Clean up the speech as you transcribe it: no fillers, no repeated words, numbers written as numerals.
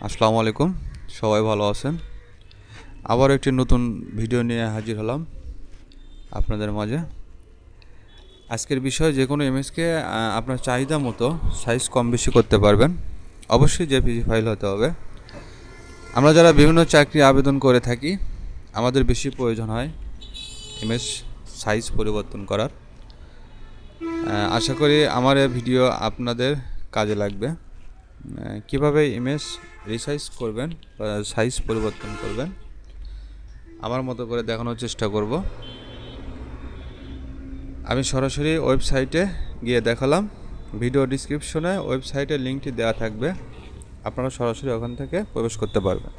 আসসালামু আলাইকুম, সবাই ভালো আছেন। আবার একটি নতুন ভিডিও নিয়ে হাজির হলাম আপনাদের মাঝে। আজকের বিষয় যে কোনো ইমেজকে আপনার চাহিদা মতো সাইজ কম বেশি করতে পারবেন। অবশ্যই জেপিজি ফাইল হতে হবে। আমরা যারা বিভিন্ন চাকরি আবেদন করে থাকি, আমাদের বেশি প্রয়োজন হয় ইমেজ সাইজ পরিবর্তন করার। আশা করি আমার এই ভিডিও আপনাদের কাজে লাগবে। কিভাবে ইমেজ রিসাইজ করবেন বা সাইজ পরিবর্তন করবেন আমার মতো করে দেখানোর চেষ্টা করব। আমি সরাসরি ওয়েবসাইটে গিয়ে দেখালাম। ভিডিও ডিসক্রিপশনে ওয়েবসাইটের লিঙ্কটি দেওয়া থাকবে, আপনারা সরাসরি ওখান থেকে প্রবেশ করতে পারবেন।